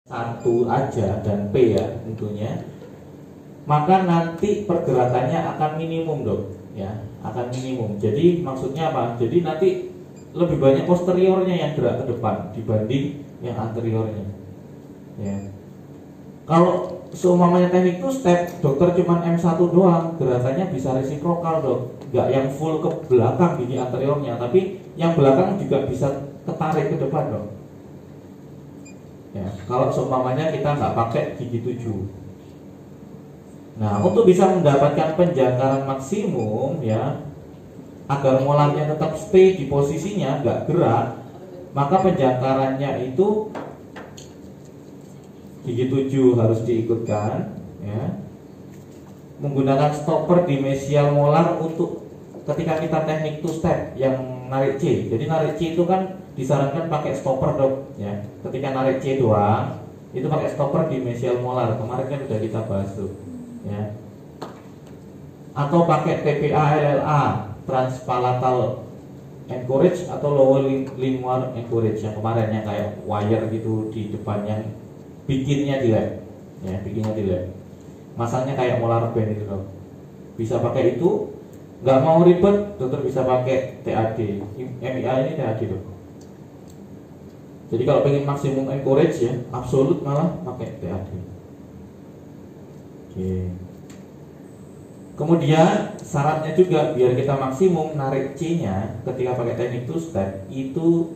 satu aja dan P ya tentunya, maka nanti pergerakannya akan minimum dok ya, akan minimum. Jadi maksudnya apa? Jadi nanti lebih banyak posteriornya yang gerak ke depan dibanding yang anteriornya ya. Kalau seumpamanya teknik two step, dokter cuma M1 doang, gerakannya bisa resiprokal dok, nggak yang full ke belakang gigi anteriornya, tapi yang belakang juga bisa ketarik ke depan dok ya, kalau seumpamanya kita nggak pakai gigi 7. Nah, untuk bisa mendapatkan penjangkaran maksimum ya, agar molarnya tetap stay di posisinya, nggak gerak, maka penjangkarannya itu gigi 7 harus diikutkan ya, menggunakan stopper di mesial molar untuk ketika kita teknik two step yang narik C. Jadi narik C itu kan disarankan pakai stopper dok ya. Ketika narik C doang itu pakai stopper di mesial molar. Kemarin kan sudah kita bahas tuh ya. Atau pakai TPA LLA, transpalatal anchorage atau lower lingual anchorage yang kemarin yang kayak wire gitu di depan yang bikinnya di lab ya, bikinnya di lab. Masangnya kayak molar band itu dok. Bisa pakai itu. Nggak mau ribet, dokter bisa pakai TAD. MIA ini TAD dok. Jadi kalau pengen maksimum anchorage ya, absolut malah pakai TAD. Oke. Kemudian syaratnya juga biar kita maksimum narik C-nya ketika pakai teknik two step itu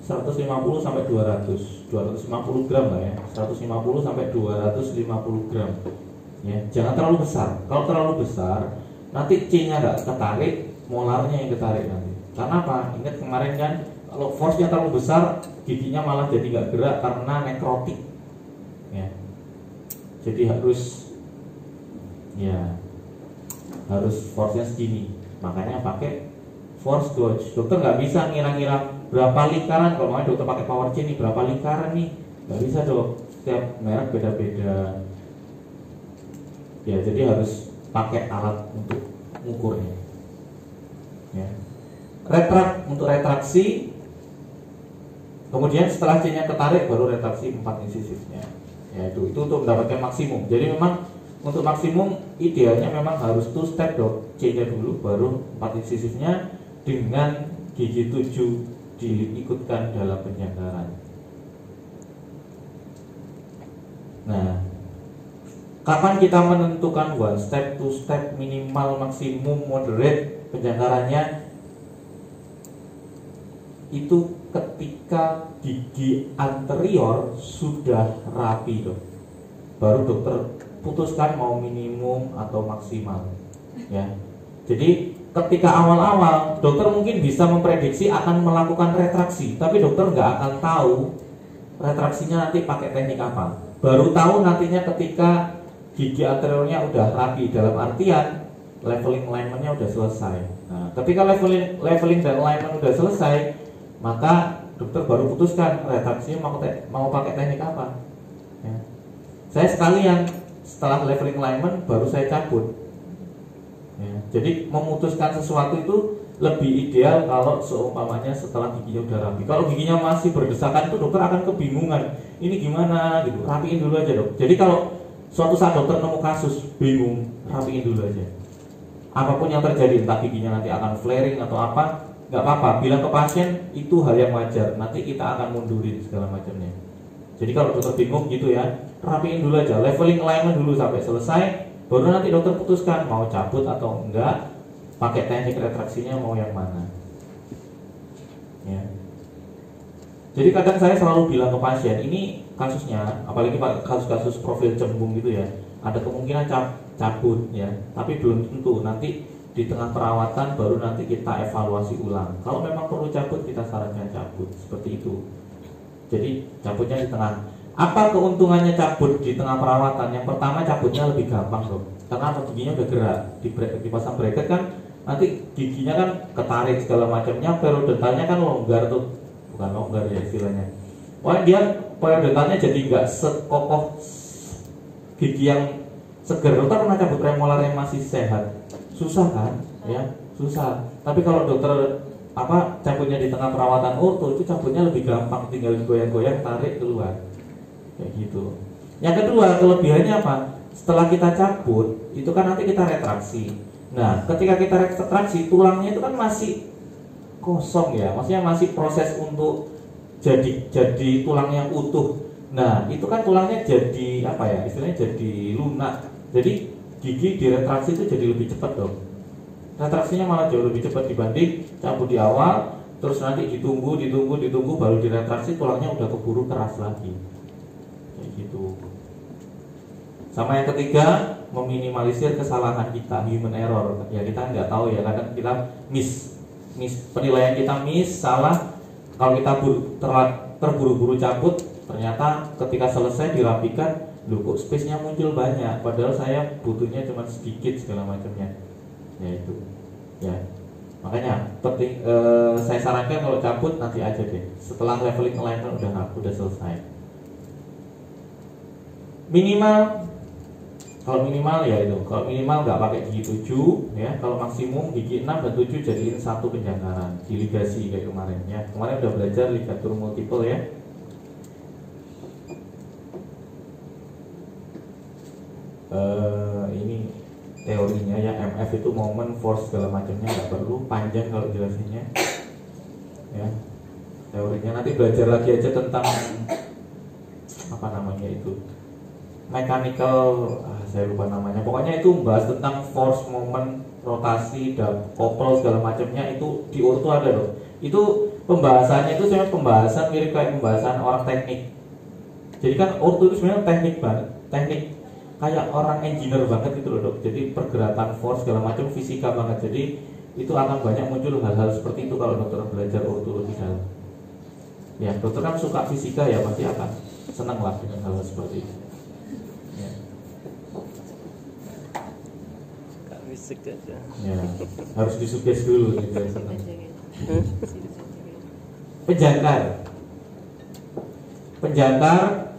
150 sampai 250 gram lah ya. 150 sampai 250 gram. Ya, jangan terlalu besar. Kalau terlalu besar, nanti C-nya nggak ketarik, molarnya yang ketarik nanti. Karena apa? Ingat kemarin kan, kalau force-nya terlalu besar, giginya malah jadi nggak gerak karena nekrotik. Ya. Jadi harus force-nya segini. Makanya pakai force gauge. Dokter nggak bisa ngira-ngira berapa lingkaran. Kalau mau dokter pakai power C nih, berapa lingkaran nih? Nggak bisa dok. Setiap merek beda-beda. Ya, jadi harus pakai alat untuk mengukurnya ya. Untuk retraksi, kemudian setelah C-nya ketarik baru retraksi 4 incisifnya ya, itu untuk mendapatkan maksimum. Jadi memang untuk maksimum idealnya memang harus two step dok, C-nya dulu baru 4 incisifnya dengan gigi 7 diikutkan dalam penjangkaran. Nah, kapan kita menentukan one step, two step, minimal, maksimum, moderate penjangkarannya? Itu ketika gigi anterior sudah rapi dok, baru dokter putuskan mau minimum atau maksimal ya. Jadi ketika awal-awal dokter mungkin bisa memprediksi akan melakukan retraksi, tapi dokter nggak akan tahu retraksinya nanti pakai teknik apa. Baru tahu nantinya ketika gigi anteriornya udah rapi, dalam artian leveling alignmentnya udah selesai. Nah, ketika leveling dan alignment udah selesai, maka dokter baru putuskan retraksinya mau pakai teknik apa. Ya. Saya sekalian setelah leveling alignment baru saya cabut. Ya. Jadi memutuskan sesuatu itu lebih ideal kalau seumpamanya setelah giginya udah rapi. Kalau giginya masih berdesakan itu dokter akan kebingungan. Ini gimana gitu. Rapiin dulu aja dok. Jadi kalau suatu saat dokter nemu kasus bingung, rapiin dulu aja. Apapun yang terjadi, entah giginya nanti akan flaring atau apa, nggak apa-apa. Bilang ke pasien itu hal yang wajar. Nanti kita akan mundurin segala macamnya. Jadi kalau dokter bingung gitu ya, rapiin dulu aja. Leveling alignment dulu sampai selesai, baru nanti dokter putuskan mau cabut atau enggak, pakai teknik retraksinya mau yang mana. Ya. Jadi kadang saya selalu bilang ke pasien, ini kasusnya, apalagi kasus-kasus profil cembung gitu ya, ada kemungkinan cabut ya, tapi belum tentu. Nanti di tengah perawatan baru nanti kita evaluasi ulang. Kalau memang perlu cabut, kita sarankan cabut seperti itu. Jadi cabutnya di tengah. Apa keuntungannya cabut di tengah perawatan? Yang pertama, cabutnya lebih gampang dok, karena giginya udah gerak, dipasang bracket kan, nanti giginya kan ketarik segala macamnya, periodontalnya kan longgar tuh, bukan longgar ya istilahnya. Wah, dia periodontalnya jadi nggak sekokoh gigi yang seger. Dokter pernah cabut premolar yang masih sehat, susah kan? Ya, susah. Tapi kalau dokter cabutnya di tengah perawatan orto itu cabutnya lebih gampang, tinggal goyang-goyang tarik keluar. kayak gitu. Yang kedua, kelebihannya apa? Setelah kita cabut, itu kan nanti kita retraksi. Nah, ketika kita retraksi, tulangnya itu kan masih kosong ya, maksudnya masih proses untuk jadi tulang yang utuh. Nah, itu kan tulangnya jadi apa ya? Istilahnya jadi lunak. Jadi gigi diretraksi itu jadi lebih cepat dong. Retraksinya malah jauh lebih cepat dibanding cabut di awal, terus nanti ditunggu baru diretraksi, tulangnya udah keburu keras lagi. Kayak gitu. Sama yang ketiga, meminimalisir kesalahan kita, human error. Ya kita nggak tahu ya, kadang kita miss penilaian kita salah. Kalau kita terburu-buru cabut, ternyata ketika selesai dirapikan, loh kok space-nya muncul banyak, padahal saya butuhnya cuma sedikit segala macamnya. Ya itu, ya makanya penting. Saya sarankan kalau cabut nanti aja deh, setelah leveling alignment udah selesai. Kalau minimal ya itu, kalau minimal nggak pakai gigi 7 ya, kalau maksimum gigi 6 dan 7 jadiin satu penjangkaran, diligasi kayak kemarin ya. Kemarin udah belajar ligatur multiple ya. Ini teorinya ya, MF itu moment, force segala macamnya, nggak perlu panjang kalau jelasinnya ya. Teorinya nanti belajar lagi aja tentang apa namanya itu, mechanical, saya lupa namanya. Pokoknya itu membahas tentang force, moment, rotasi, dan couple segala macamnya, itu di ortho ada loh. Itu pembahasannya itu sebenarnya pembahasan mirip kayak pembahasan orang teknik. Jadi kan ortho itu sebenarnya teknik banget, teknik kayak orang engineer banget gitu loh dok. Jadi pergerakan force segala macam fisika banget. Jadi itu akan banyak muncul hal-hal seperti itu kalau dokter belajar ortho lebih dalam. Ya dokter kan suka fisika ya, pasti akan senang lah dengan hal-hal seperti itu. Ya. Ya, harus disuges dulu gitu. Penjangkar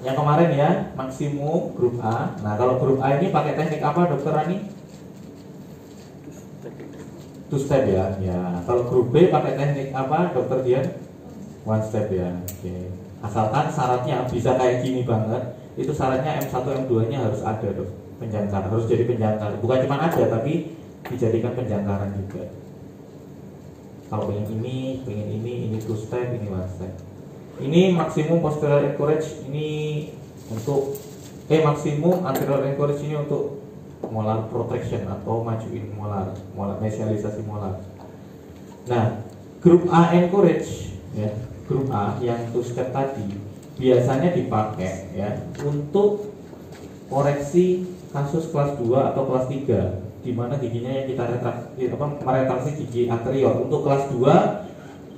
yang kemarin ya, maksimum grup A. Nah kalau grup A ini pakai teknik apa dokter Rani? Two step ya. Ya kalau grup B pakai teknik apa dokter Dian? One step ya. Oke. Asalkan syaratnya bisa kayak gini banget. Itu syaratnya M1 M2 nya harus ada dok. Penjangkar harus jadi penjangkar. Bukan cuma ada tapi dijadikan penjangkaran juga. Kalau pengen ini two step, ini one step. Ini maksimum posterior anchorage ini untuk maksimum anterior anchorage ini untuk molar protection atau majuin molar mesialisasi molar. Nah, grup A anchorage ya, grup A yang two step tadi biasanya dipakai ya untuk koreksi kasus kelas 2 atau kelas 3 di mana giginya yang kita meretraksi gigi anterior. Untuk kelas 2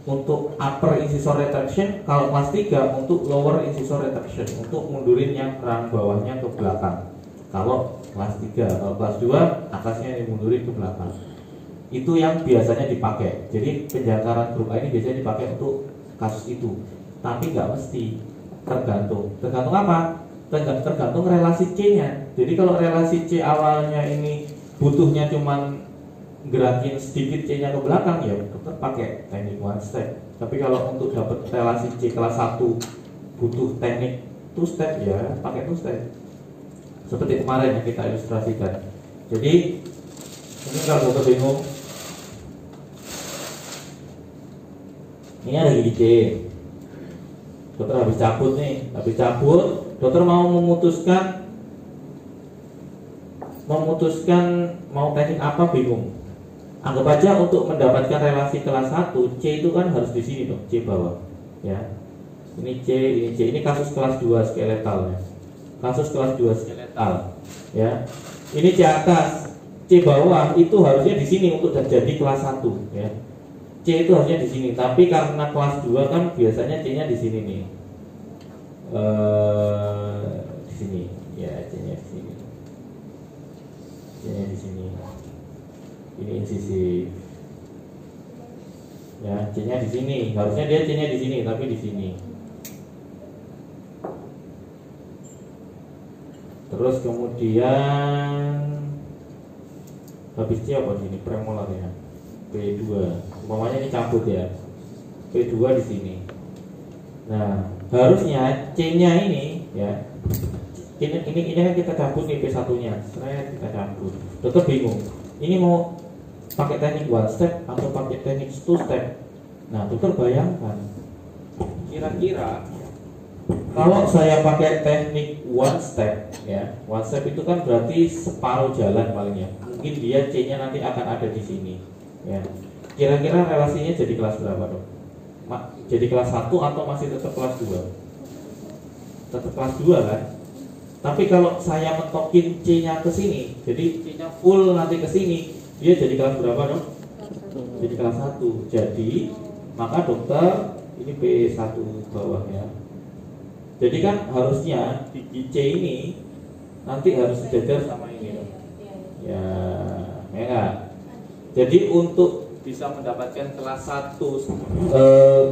untuk upper incisor retraction, kalau kelas 3 untuk lower incisor retraction, untuk mundurin yang rang bawahnya ke belakang. Kalau kelas 3, kalau kelas 2 atasnya dimundurin ke belakang. Itu yang biasanya dipakai. Jadi penjangkaran grup A ini biasanya dipakai untuk kasus itu. Tapi nggak mesti, tergantung apa? Tergantung relasi C-nya. Jadi kalau relasi C awalnya ini butuhnya cuman gerakin sedikit C-nya ke belakang, ya dokter pakai teknik one step. Tapi kalau untuk dapat relasi C kelas 1 butuh teknik two step, ya pakai two step. Seperti kemarin yang kita ilustrasikan. Jadi ini kalau dokter bingung, ini ada gigi C, dokter habis cabut, dokter mau memutuskan mau teknik apa, bingung. Anggap aja untuk mendapatkan relasi kelas 1, C itu kan harus di sini dong, C bawah. Ya. Ini C, ini kasus kelas 2 skeletal ya. Kasus kelas 2 skeletal. Ya. Ini C atas, C bawah itu harusnya di sini untuk jadi kelas 1 ya. C itu harusnya di sini, tapi karena kelas 2 kan biasanya C-nya di sini nih. Di sini. Ya, C-nya di sini. C-nya di sini. Ini insisif. Ya, C-nya di sini. Harusnya dia C-nya di sini, tapi di sini. Terus kemudian habis C apa sini? Premolar ya. P2. Umpamanya ini cabut ya. P2 di sini. Nah, harusnya C-nya ini ya. Ini kan kita cabut nih P1 nya, kita cabut. Dokter bingung, ini mau pakai teknik one step atau pakai teknik two step. Nah dokter bayangkan, kira-kira kalau saya pakai teknik one step, ya, one step itu kan berarti separuh jalan palingnya. Mungkin dia C-nya nanti akan ada di sini, ya. Kira-kira relasinya jadi kelas berapa dok? Jadi kelas 1 atau masih tetap kelas 2? Tetap kelas 2 kan? Tapi kalau saya mentokin C-nya ke sini, jadi C-nya full nanti ke sini, dia jadi kelas berapa dok? Jadi kelas 1. Jadi maka dokter ini P1 bawah ya. Jadi kan harusnya gigi C ini nanti harus sejajar sama ini dong. Ya enggak. Jadi untuk bisa mendapatkan kelas 1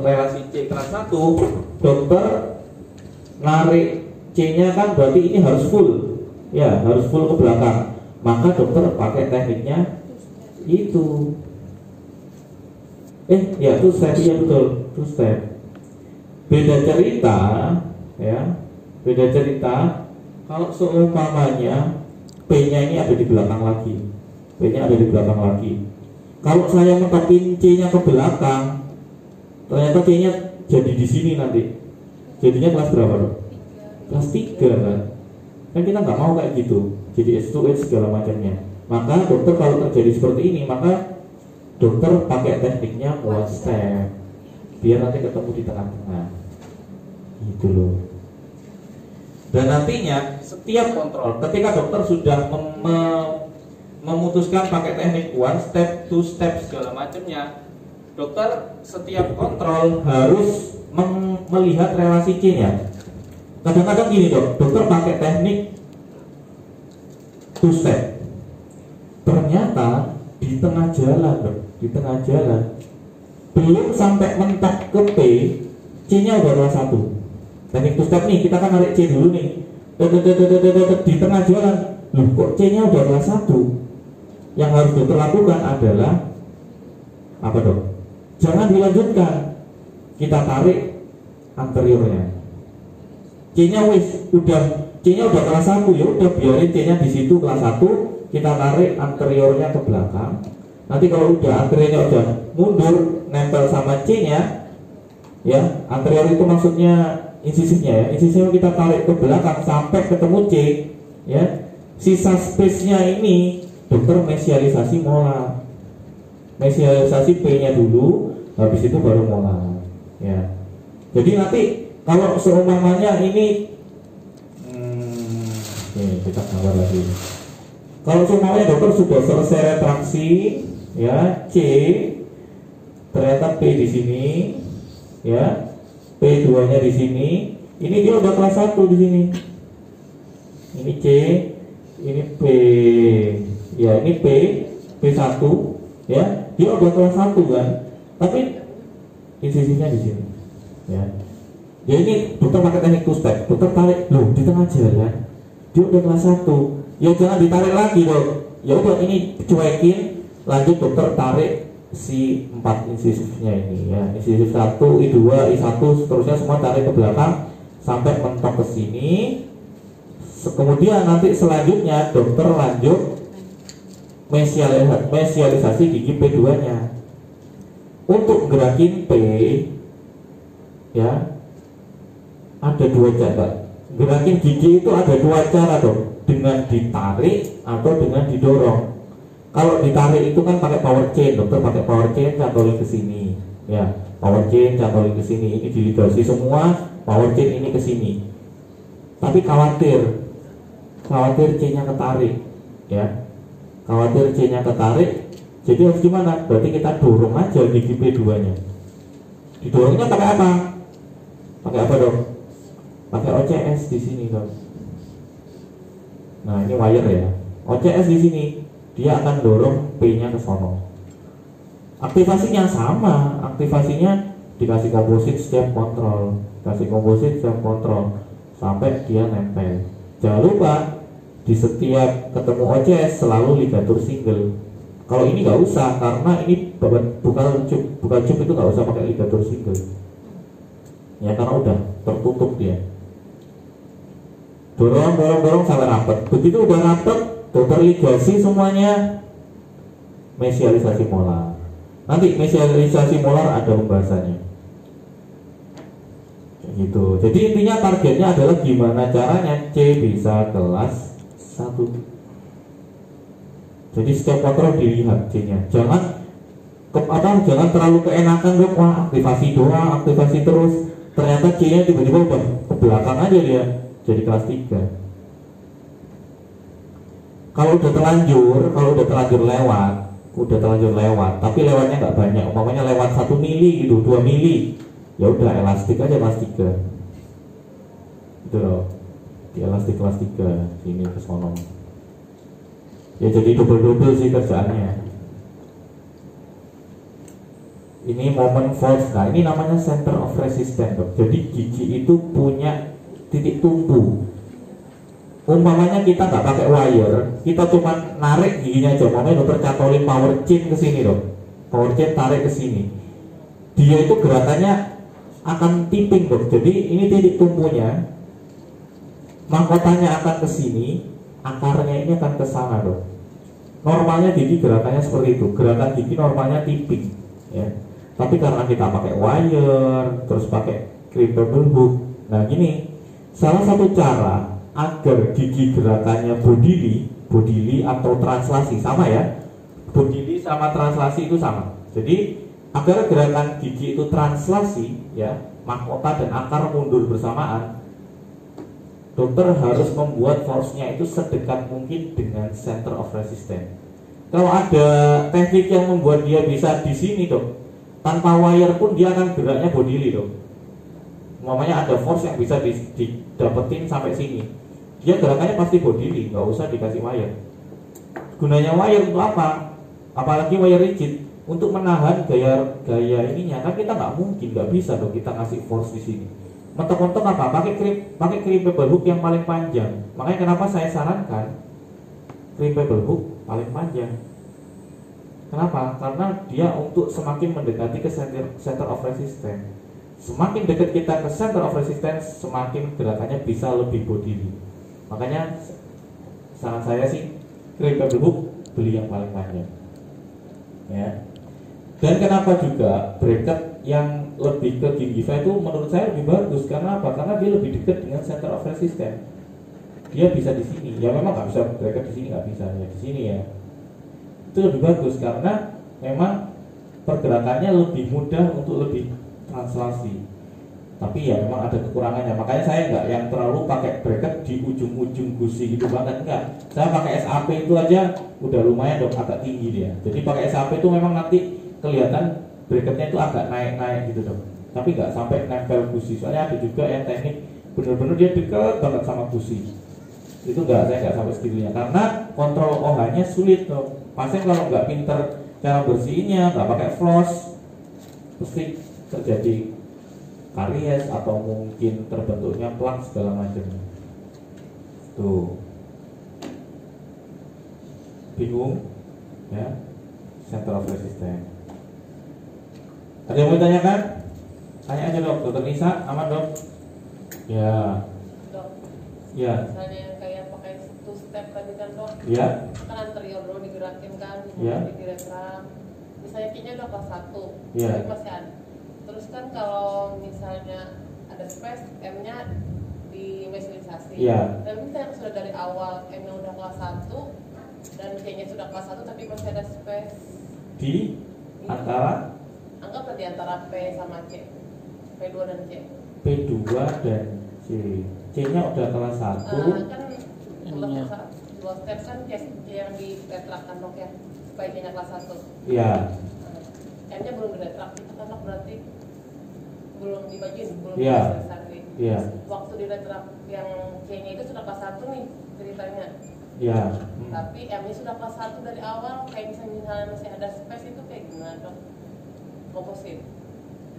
relasi C kelas 1, dokter narik C-nya kan berarti ini harus full. Ya, harus full ke belakang. Maka dokter pakai tekniknya itu. Ya, two step, ya betul, two step. Beda cerita, ya, beda cerita. Kalau seumpamanya P-nya ini ada di belakang lagi, P-nya ada di belakang lagi. Kalau saya metokin C-nya ke belakang, ternyata C-nya jadi di sini nanti. Jadinya kelas berapa dok? Kelas 3 kan? Kan kita nggak mau kayak gitu. Jadi S2H segala macamnya. Maka dokter kalau terjadi seperti ini, maka dokter pakai tekniknya one step, biar nanti ketemu di tengah-tengah. Gitu loh. Dan nantinya setiap kontrol, ketika dokter sudah memutuskan pakai teknik one step, two step segala macamnya, dokter setiap kontrol harus melihat relasi C-nya. Kadang-kadang gini dok, dokter pakai teknik two step, ternyata di tengah jalan dok, di tengah jalan belum sampai mentok ke P, C-nya udah kelas 1. Teknik two step nih, kita kan narik C dulu nih, di tengah jalan, loh kok C-nya udah kelas 1. Yang harus dokter lakukan adalah apa dok? Jangan dilanjutkan, kita tarik anteriornya. C-nya C-nya udah kelas 1, ya udah biarin C-nya di situ kelas 1, kita tarik anteriornya ke belakang. Nanti kalau udah anteriornya udah mundur nempel sama C-nya, ya, anterior itu maksudnya insisifnya ya. Insisifnya kita tarik ke belakang sampai ketemu C, ya. Sisa space-nya ini dokter mesialisasi molar. Mesialisasi P-nya dulu, habis itu baru molar, ya. Jadi nanti kalau seumpamanya ini kita gambar lagi. Kalau seumpamanya dokter sudah selesai retraksi, ya, C, ternyata P di sini, ya, P2-nya di sini, ini dia udah kelas 1 di sini. Ini C, ini P, ya, ini P1, ya, dia udah kelas 1 kan, tapi insisifnya di sini, ya. Jadi ini dokter pakai teknik two step, dokter tarik, loh di tengah jalan, dia udah kelas 1, ya jangan ditarik lagi dok, ya udah ini cuekin, lanjut dokter tarik si 4 insisifnya ini, ya, insisif 1, I2, I1, seterusnya semua tarik ke belakang sampai mentok ke sini. Kemudian nanti selanjutnya dokter lanjut mesialisasi gigi P2-nya. Untuk gerakin P, ya, ada 2 cara. Gerakin gigi itu ada 2 cara dong, dengan ditarik atau dengan didorong. Kalau ditarik itu kan pakai power chain, dokter pakai power chain cantolin ke sini, ya, power chain cantolin ke sini, ini diligasi semua, power chain ini ke sini. Tapi khawatir C-nya ketarik, ya, khawatir C-nya ketarik, jadi harus gimana? Berarti kita dorong aja gigi P2-nya. Didorongnya pakai apa? Pakai apa dong? Pakai OCS di sini dong. Nah ini wire ya. OCS di sini dia akan dorong P-nya ke sono. Aktivasinya sama, aktivasinya dikasih komposit setiap kontrol, kasih komposit setiap kontrol sampai dia nempel. Jangan lupa di setiap ketemu OCS selalu ligatur single. Kalau ini nggak usah karena ini bukan cup itu nggak usah pakai ligatur single. Ya karena udah tertutup dia. dorong sampai rapet. Begitu udah rapet, dokter ligasi semuanya, mesialisasi molar. Nanti mesialisasi molar ada pembahasannya. Kayak gitu. Jadi intinya targetnya adalah gimana caranya C bisa kelas 1. Jadi setiap kontrol dilihat C-nya. Jangan terlalu keenakan dong, wah aktivasi doang, aktivasi terus. Ternyata C-nya tiba-tiba udah ke belakang aja dia, jadi kelas 3. Kalau udah terlanjur lewat, tapi lewatnya nggak banyak, umpamanya lewat 1 mili gitu, 2 mili, ya udah elastik aja kelas 3. Gitu loh, di elastik kelas 3, sini ke sono. Ya jadi double sih kerjaannya. Ini moment force. Nah ini namanya center of resistance, dok. Jadi gigi itu punya titik tumpu. Umpamanya kita nggak pakai wire, kita cuma narik giginya aja. Umpamanya dokter catolin power chain ke sini, dok. Power chain tarik ke sini. Dia itu gerakannya akan tipping, dok. Jadi ini titik tumpunya. Mahkotanya akan ke sini, akarnya ini akan ke sana, dok. Normalnya gigi gerakannya seperti itu. Gerakan gigi normalnya tipping, ya. Tapi karena kita pakai wire, terus pakai crimpable hook. Nah gini, salah satu cara agar gigi gerakannya bodily atau translasi sama ya. Bodily sama translasi itu sama. Jadi agar gerakan gigi itu translasi ya, mahkota dan akar mundur bersamaan, dokter harus membuat force-nya itu sedekat mungkin dengan center of resistance. Kalau ada teknik yang membuat dia bisa di sini, dok, tanpa wire pun dia akan geraknya bodily, dok. Umpamanya ada force yang bisa didapetin sampai sini, dia gerakannya pasti bodily, nggak usah dikasih wire. Gunanya wire untuk apa? Apalagi wire rigid, untuk menahan gaya ininya. Kan kita nggak mungkin, nggak bisa dong kita ngasih force di sini. Mentok-mentok apa? Pakai crimpable hook yang paling panjang. Makanya kenapa saya sarankan crimpable hook paling panjang. Kenapa? Karena dia untuk semakin mendekati ke center of resistance. Semakin dekat kita ke center of resistance, semakin gerakannya bisa lebih bodily. Makanya saran saya sih crimpable hook beli yang paling panjang. Ya. Dan kenapa juga bracket yang lebih ke gingiva itu menurut saya lebih bagus? Karena apa? Karena dia lebih dekat dengan center of resistance. Dia bisa di sini. Ya memang nggak bisa bracket di sini, nggak bisa ya di sini ya. Itu lebih bagus karena memang pergerakannya lebih mudah untuk lebih translasi. Tapi ya memang ada kekurangannya. Makanya saya nggak yang terlalu pakai bracket di ujung-ujung gusi gitu banget, enggak. Saya pakai SAP itu aja udah lumayan, dok, agak tinggi dia. Jadi pakai SAP itu memang nanti kelihatan bracketnya itu agak naik-naik gitu, dok. Tapi nggak sampai nempel gusi. Soalnya ada juga yang teknik bener-bener dia dekat banget sama gusi. Itu saya nggak sampai segitunya karena kontrol OH-nya sulit, dok. Pasien kalau nggak pinter cara bersihinnya, nggak pakai floss, pasti terjadi karies atau mungkin terbentuknya plak segala macam. Tuh, bingung ya, center of resistance. Ada yang mau ditanyakan? Tanya aja, dok. Dokter Nisa, aman, dok? Ya. Dok. Ya. Misalnya yang kayak pakai two step tadi kan, dok? Ya. Kan anterior dulu digerakin kan, Ya. di diretram. Misalnya kayaknya udah kelas 1, Ya. tapi masih ada. Terus kan kalau misalnya ada space, M-nya di mesialisasi. Ya. Dan misalnya sudah dari awal M-nya udah kelas 1 dan kayaknya sudah kelas 1 tapi masih ada space Di antara anggaplah di antara P sama C, P2 dan C. P2 dan C. C-nya udah kelas 1. Kan Iya. dua step kan C yang diretrakkan, dok, ya supaya C-nya kelas 1. Ya. M-nya belum diretrak, itu kan, dok, berarti belum dibagiin, belum Iya. diserialisasi. Ya. Waktu diretrak yang C-nya itu sudah kelas 1 nih ceritanya. Ya. Tapi M-nya sudah kelas 1 dari awal, kayak misalnya masih ada space itu kayak gimana, dok? Komposit,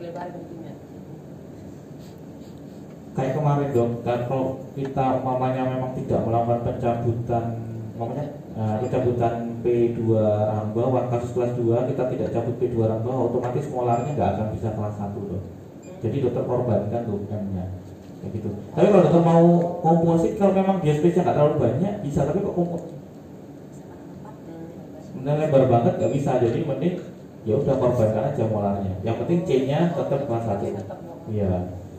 lebar giginya. Kayak kemarin, dok, kan kalau kita umpamanya memang tidak melakukan pencabutan, pencabutan P2 rahang bawah, kasus kelas 2 kita tidak cabut P2 rahang bawah, otomatis molarnya nggak akan bisa kelas 1, dok. Jadi dokter korbankan tuh M-nya. kayak gitu. Tapi kalau dokter mau komposit, kalau memang dia space-nya nggak terlalu banyak bisa, tapi kok komposit sebenarnya lebar banget nggak bisa, jadi mending ya udah korbankan aja molarnya. Yang penting C-nya tetap kelas 1. Iya.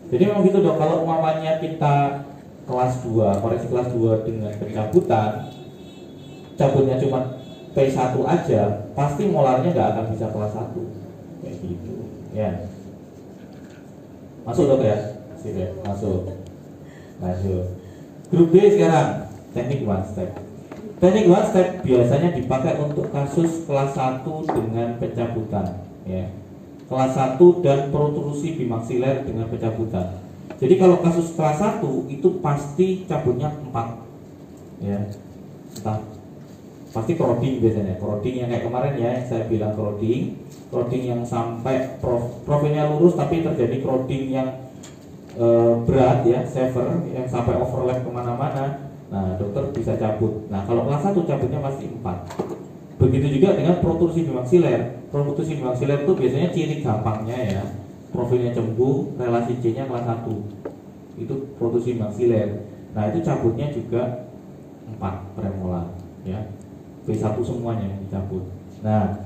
Jadi memang gitu dok. Kalau umpamanya kita kelas 2, koreksi kelas 2 dengan pencabutan, cabutnya cuma P1 aja, pasti molarnya nggak akan bisa kelas 1 kayak gitu. Ya. Masuk dok ya? Sip ya, masuk. Lanjut. Grup B sekarang, teknik one step. Teknik one step biasanya dipakai untuk kasus kelas 1 dengan pencabutan, ya. Kelas 1 dan protrusi bimaksiler dengan pencabutan. Jadi kalau kasus kelas 1 itu pasti cabutnya 4. Ya. Entah, pasti croding biasanya. Croding yang kayak kemarin ya, yang saya bilang croding yang sampai profilnya lurus tapi terjadi croding yang berat ya, severe, yang sampai overlap kemana-mana. Nah, dokter bisa cabut. Nah, kalau kelas 1 cabutnya pasti 4. Begitu juga dengan protrusi bimaksiler. Protrusi bimaksiler itu biasanya ciri gampangnya ya, profilnya cembung, relasi C-nya kelas 1. Itu protrusi bimaksiler. Nah, itu cabutnya juga 4 premolar ya. P1 semuanya yang dicabut. Nah,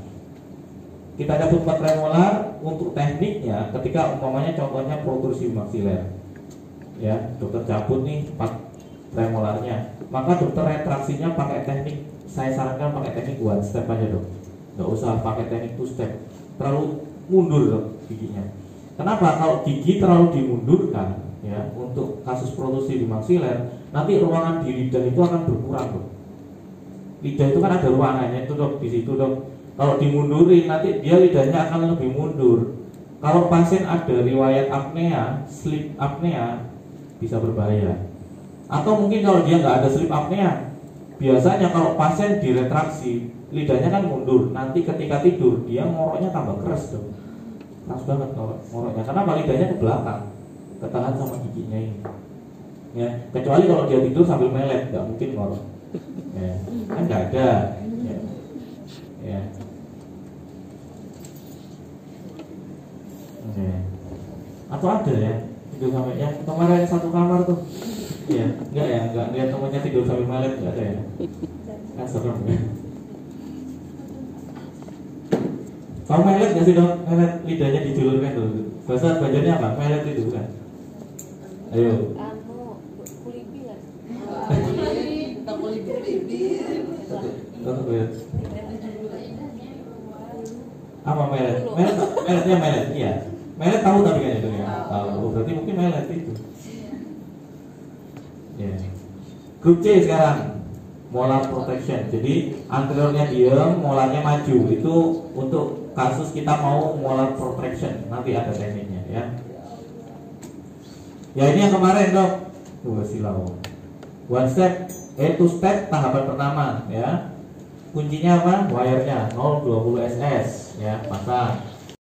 kita cabut 4 premolar. Untuk tekniknya ketika umpamanya contohnya protrusi bimaksiler. Ya, dokter cabut nih 4 premolarnya, maka dokter retraksinya pakai teknik, saya sarankan pakai teknik one step aja dok, nggak usah pakai teknik two step, terlalu mundur dok giginya. Kenapa? Kalau gigi terlalu dimundurkan ya untuk kasus protrusi bimaksiler, nanti ruangan di lidah itu akan berkurang dok. Lidah itu kan ada ruangannya itu dok, di situ dok. Kalau dimundurin nanti dia lidahnya akan lebih mundur. Kalau pasien ada riwayat apnea, sleep apnea, bisa berbahaya. Atau mungkin kalau dia nggak ada sleep apnea, biasanya kalau pasien diretraksi, lidahnya kan mundur. Nanti ketika tidur dia ngoroknya tambah keras dong, keras banget ngoroknya. Karena lidahnya ke belakang, ketahan sama giginya ini. Ya, kecuali kalau dia tidur sambil melet, nggak mungkin ngorok. Ya, kan nggak ada. Ya. Ya. Oke. Atau ada ya tidur sampai ya kemarin satu kamar tuh. Iya, enggak lihat temannya tidur sambil melet, enggak ada ya. Kan serem ya. Kamu melet nggak sih dok? Melet lidahnya dijulurkan dulu. Bahasa bajanya apa? Melet itu kan? Ayo. Kulibi kan? Apa melet? Meletnya melet, iya. Melet tahu tapi kan itu ya. Tahu. Berarti mungkin melet itu. Ya. Grup C sekarang, molar protection. Jadi anteriornya diam, molarnya maju. Itu untuk kasus kita mau molar protection. Nanti ada tekniknya ya. Ya ini yang kemarin dok. Silau. One step, two step tahapan pertama ya. Kuncinya apa? Wire-nya 020 SS ya, pasang.